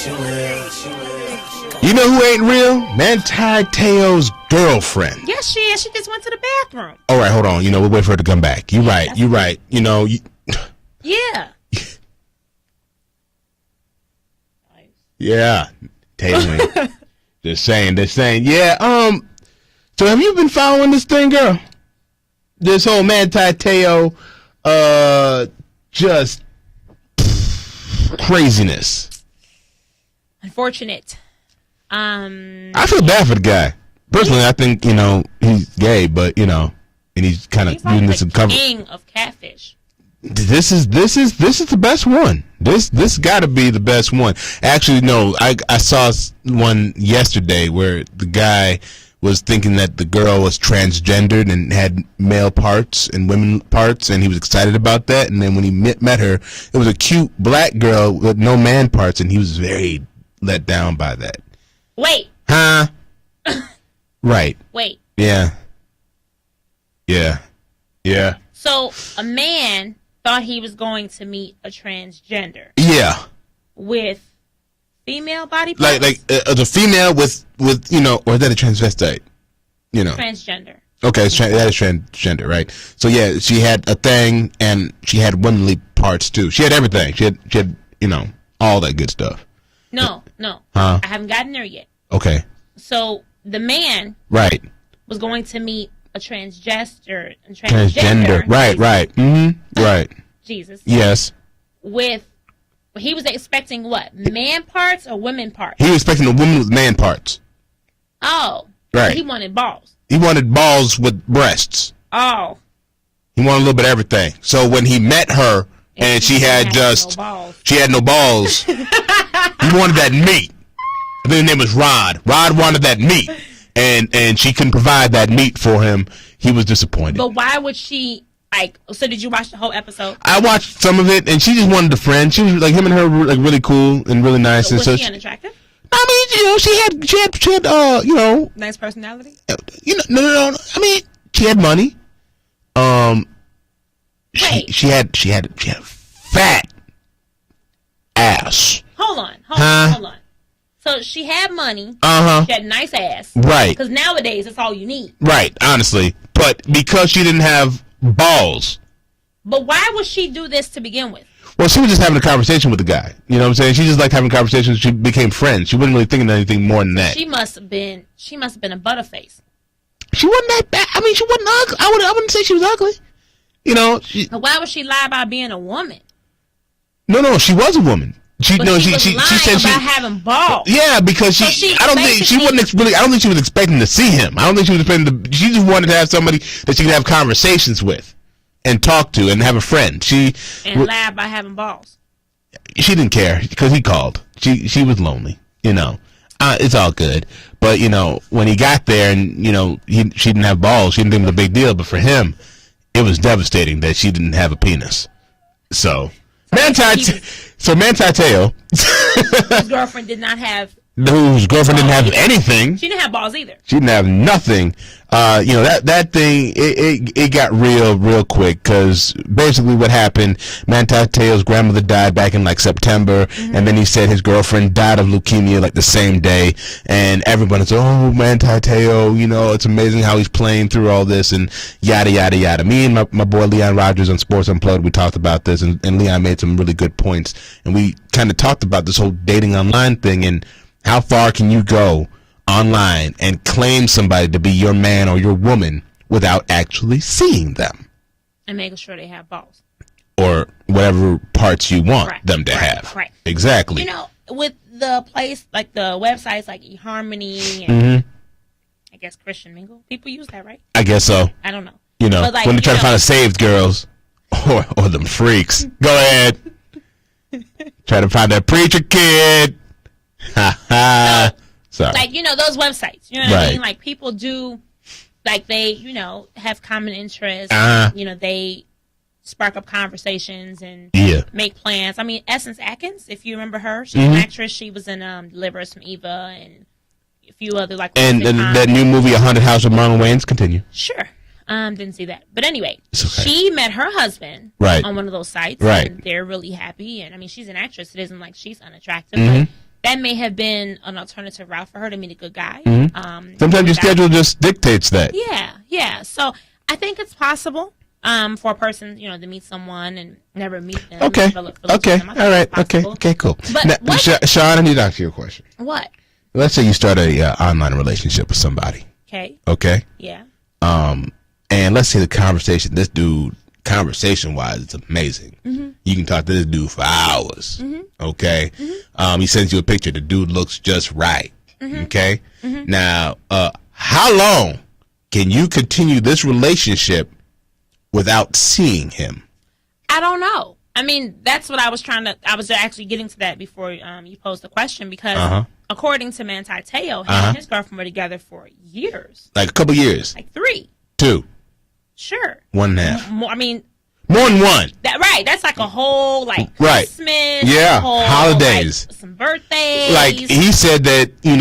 You know who ain't real? Manti Te'o's girlfriend. Yes, she is. She just went to the bathroom. All right, hold on. We'll wait for her to come back. You're right. You're right. Yeah. Yeah. Tailing. Just saying. Yeah. So have you been following this thing, girl? This whole Manti Te'o, just craziness. Unfortunate. I feel bad for the guy. Personally, I think, he's gay, but, and he's kind of using this to cover. King of Catfish. This is the best one. This got to be the best one. Actually, no, I saw one yesterday where the guy was thinking that the girl was transgendered and had male parts and women parts, and he was excited about that. And then when he met her, it was a cute black girl with no man parts, and he was very let down by that. Wait. Huh? Right. Wait. Yeah. So a man thought he was going to meet a transgender. Yeah. With female body parts? Like the female with or is that a transvestite? Transgender. Okay, that is transgender, right? So yeah, she had a thing and she had womanly parts too. She had everything. She had all that good stuff. No. Huh? I haven't gotten there yet. Okay. So the man was going to meet a transgender. Right. Mm-hmm. Right. Jesus. Yes. He was expecting what? Man parts or women parts? He was expecting a woman with man parts. Oh. Right. He wanted balls. He wanted balls with breasts. Oh. He wanted a little bit of everything. So when he met her and she had no balls, he wanted that meat. I think his name was Rod. Rod wanted that meat. And she couldn't provide that meat for him. He was disappointed. But why would she, so did you watch the whole episode? I watched some of it, and she just wanted a friend. She was like, him and her were like really cool and really nice. So was she unattractive? I mean, she had nice personality? No. I mean, she had money. Wait. She had a fat ass. Hold on. So she had money. She had a nice ass. Right. Because nowadays, that's all you need. Right, honestly. But because she didn't have balls. But why would she do this to begin with? Well, she was just having a conversation with the guy. You know what I'm saying? She just liked having conversations. She became friends. She wasn't really thinking of anything more than that. She must have been a butterface. She wasn't that bad. I mean, she wasn't ugly. I wouldn't say she was ugly. But why would she lie about being a woman? No, she was a woman. She said about having balls. Yeah, because I don't think she was expecting to see him. I don't think she was expecting she just wanted to have somebody that she could have conversations with and talk to and have a friend. And lie about having balls. She didn't care because he called. She was lonely, It's all good. But, when he got there and, she didn't have balls, she didn't think it was a big deal. But for him, it was devastating that she didn't have a penis. So Manti Te'o, his girlfriend did not have. Whose girlfriend didn't have anything. She didn't have balls either. She didn't have nothing. That thing, it got real quick because basically what happened, Manti Te'o's grandmother died back in like September, and then he said his girlfriend died of leukemia like the same day, and everyone said, oh, Manti Te'o, it's amazing how he's playing through all this and yada, yada, yada. Me and my boy Leon Rogers on Sports Unplugged, we talked about this, and Leon made some really good points, and we kind of talked about this whole dating online thing and how far can you go online and claim somebody to be your man or your woman without actually seeing them? And making sure they have balls. Or whatever parts you want them to have. Right. Exactly. With the place, like the websites like eHarmony and I guess Christian Mingle, people use that, right? I guess so. I don't know. But when they try to find a saved girls or them freaks. Go ahead. Try to find that preacher kid. Sorry. Like, those websites, what I mean? Like, people do, like, they, have common interests. They spark up conversations and make plans. I mean, Essence Atkins, if you remember her, she's an actress. She was in Deliver Us from Eva and a few other, like... And that new movie, A Haunted House of Marlon Wayans, continue. Sure. Didn't see that. But anyway, she met her husband on one of those sites. Right. And they're really happy. And, I mean, she's an actress. It isn't like she's unattractive. But that may have been an alternative route for her to meet a good guy. Sometimes your schedule just dictates that. Yeah. So I think it's possible for a person, to meet someone and never meet them. Okay. All right. Okay. Cool. But now, Shon, I need to ask you a question. What? Let's say you start a online relationship with somebody. Okay. Yeah. And let's say the conversation. This dude, conversation-wise, it's amazing. You can talk to this dude for hours. Okay. He sends you a picture. The dude looks just right. Okay. Now, how long can you continue this relationship without seeing him? I don't know. I mean, that's what I was actually getting to that before you posed the question, because according to Manti Te'o, he and his girlfriend were together for years. Like a couple years? Like 3. 2. Sure. 1.5. More than one. That's like a whole Christmas. Yeah. Holidays. Some birthdays. Like he said that he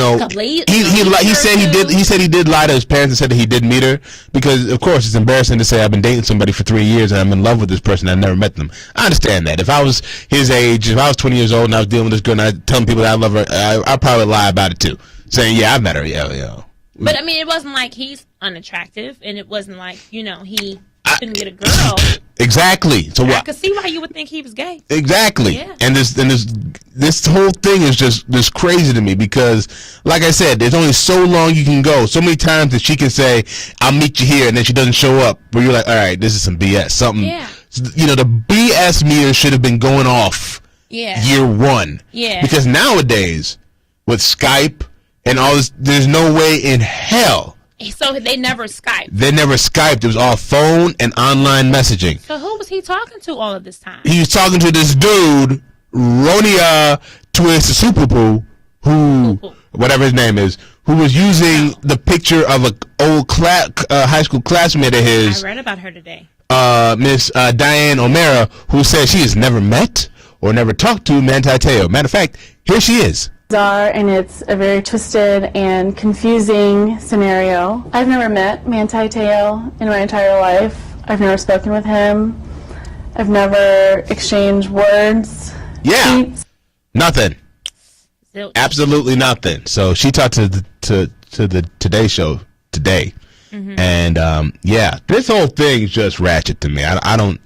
said he did lie to his parents and said that he did meet her, because of course it's embarrassing to say I've been dating somebody for 3 years and I'm in love with this person and I've never met them. I understand that. If I was his age, if I was 20 years old and I was dealing with this girl and I telling people that I love her, I'd probably lie about it too, saying yeah, I've met her. Yeah. But I mean, it wasn't like he's unattractive, and it wasn't like he couldn't get a girl. Exactly. So I could see why you would think he was gay. Exactly. Yeah. And this whole thing is just crazy to me, because, like I said, there's only so long you can go. So many times that she can say, "I'll meet you here," and then she doesn't show up. Where you're like, "All right, this is some BS." Something. Yeah. The BS meter should have been going off. Yeah. Year 1. Yeah. Because nowadays, with Skype and all this, there's no way in hell. So they never Skyped. They never Skyped. It was all phone and online messaging. So who was he talking to all of this time? He was talking to this dude, Ronia Twist Superpoo, who, whatever his name is, who was using the picture of an old high school classmate of his. I read about her today. Miss Diane O'Mara, who said she has never met or never talked to Manti Te'o. Matter of fact, here she is. And it's a very twisted and confusing scenario. I've never met Manti Te'o in my entire life. I've never spoken with him. I've never exchanged words. Yeah, tweets. Nothing. Absolutely nothing. So she talked to the Today Show today, and this whole thing is just ratchet to me. I don't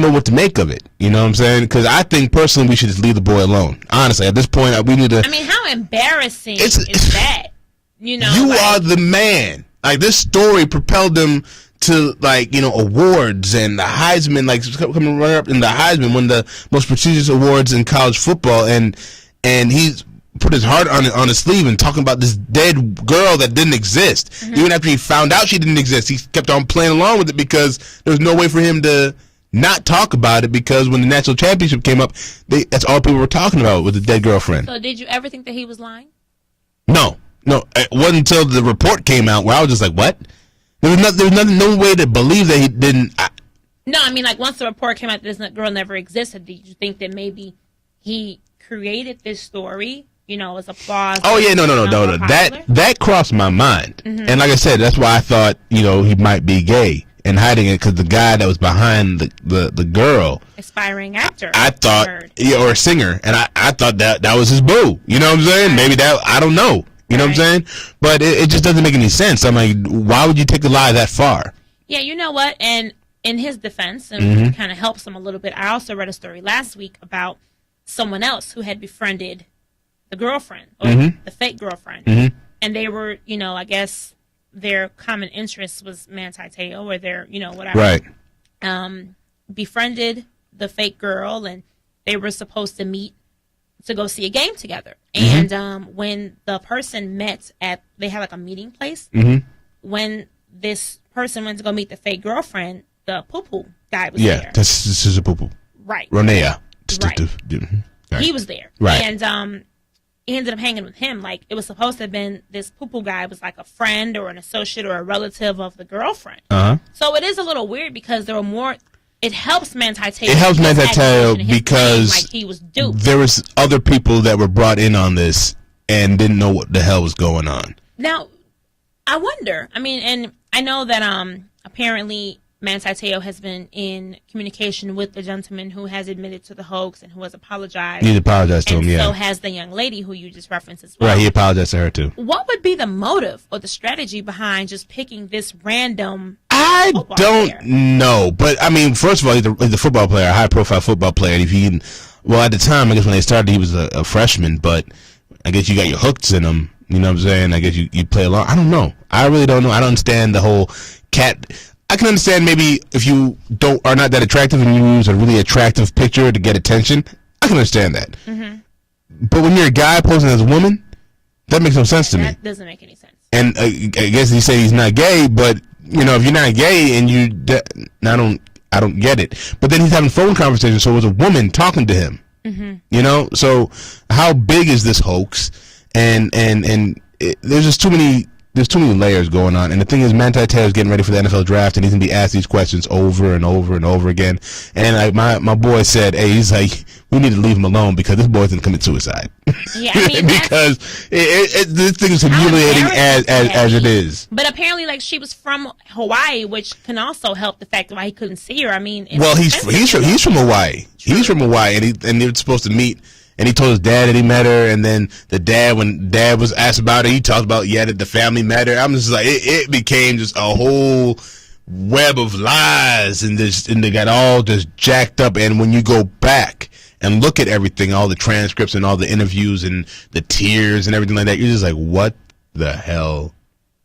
know what to make of it. You know what I'm saying? Because I think personally we should just leave the boy alone. Honestly, at this point, we need to. I mean, how embarrassing is that? You are the man. Like, this story propelled him to, awards and the Heisman, coming runner up in the Heisman, one of the most prestigious awards in college football, and he's put his heart on his sleeve and talking about this dead girl that didn't exist. Even after he found out she didn't exist, he kept on playing along with it, because there was no way for him to not talk about it, because when the national championship came up, that's all people were talking about, was the dead girlfriend. So did you ever think that he was lying? No. It wasn't until the report came out where I was just like, what? There was no way to believe that he didn't. No, I mean, once the report came out that this girl never existed, did you think that maybe he created this story? As applause. Oh yeah, no. That crossed my mind, and like I said, that's why I thought he might be gay and hiding it, because the guy that was behind the girl, aspiring actor, I thought, or a singer, and I thought that was his boo. You know what I'm saying? Right. Maybe that, I don't know. You know what I'm saying? But it just doesn't make any sense. I'm like, why would you take a lie that far? Yeah, you know what? And in his defense, and kind of helps him a little bit, I also read a story last week about someone else who had befriended the girlfriend, or the fake girlfriend, and they were, I guess their common interest was Manti Te'o, or their, whatever. Right. Befriended the fake girl, and they were supposed to meet to go see a game together. And when the person met they had a meeting place. When this person went to go meet the fake girlfriend, the poo-poo guy was there. Yeah, this is a poo-poo. Right. Ronea. Right. He was there. Right. And he ended up hanging with him. It was supposed to have been, this poo-poo guy was a friend or an associate or a relative of the girlfriend. So it is a little weird, because there were more. It helps Manti Te'o. It helps Manti Te'o because he was duped. There was other people that were brought in on this and didn't know what the hell was going on. Now, I wonder. I mean, and I know that apparently Manti Te'o has been in communication with the gentleman who has admitted to the hoax and who has apologized. He apologized to him, yeah. So has the young lady who you just referenced as well. Right, he apologized to her too. What would be the motive or the strategy behind just picking this random I don't know, but I mean, first of all, he's a football player, a high-profile football player. And if he, well, at the time, I guess when they started, he was a freshman, but I guess you got your hooks in him. You know what I'm saying? I guess you play along. I don't know. I really don't know. I don't understand the whole cat. I can understand maybe if you are not that attractive and you use a really attractive picture to get attention. I can understand that. Mm-hmm. But when you're a guy posing as a woman, that makes no sense to me. That doesn't make any sense. And I guess he said he's not gay, but you know, if you're not gay and I don't get it. But then he's having phone conversations, so it was a woman talking to him. Mm-hmm. You know, so how big is this hoax? And there's just too many layers going on. And the thing is, Manti Te'o is getting ready for the NFL draft, and he's gonna be asked these questions over and over and over again. And like my boy said, hey, he's like, we need to leave him alone because this boy's gonna commit suicide. Yeah, I mean, because this thing is humiliating as it is. But apparently, like, she was from Hawaii, which can also help the fact why he couldn't see her. I mean, well, he's from Hawaii. True. He's from Hawaii, and they were supposed to meet. And he told his dad that he met her, and then when dad was asked about it, he talked about, that the family met her. I'm just like, it became just a whole web of lies, and they got all just jacked up. And when you go back and look at everything, all the transcripts and all the interviews and the tears and everything like that, you're just like, what the hell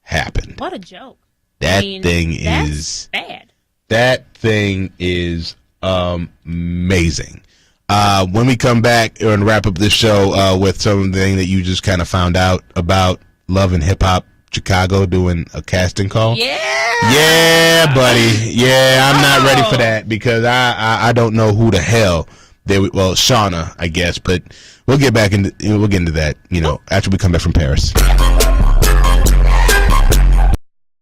happened? What a joke. That thing is bad. That thing is amazing. When we come back and wrap up this show with something that you just kind of found out about Love and Hip Hop Chicago doing a casting call. Yeah, buddy. Yeah, I'm not ready for that because I don't know who the hell Shauna, I guess, but we'll get into that, after we come back from Paris.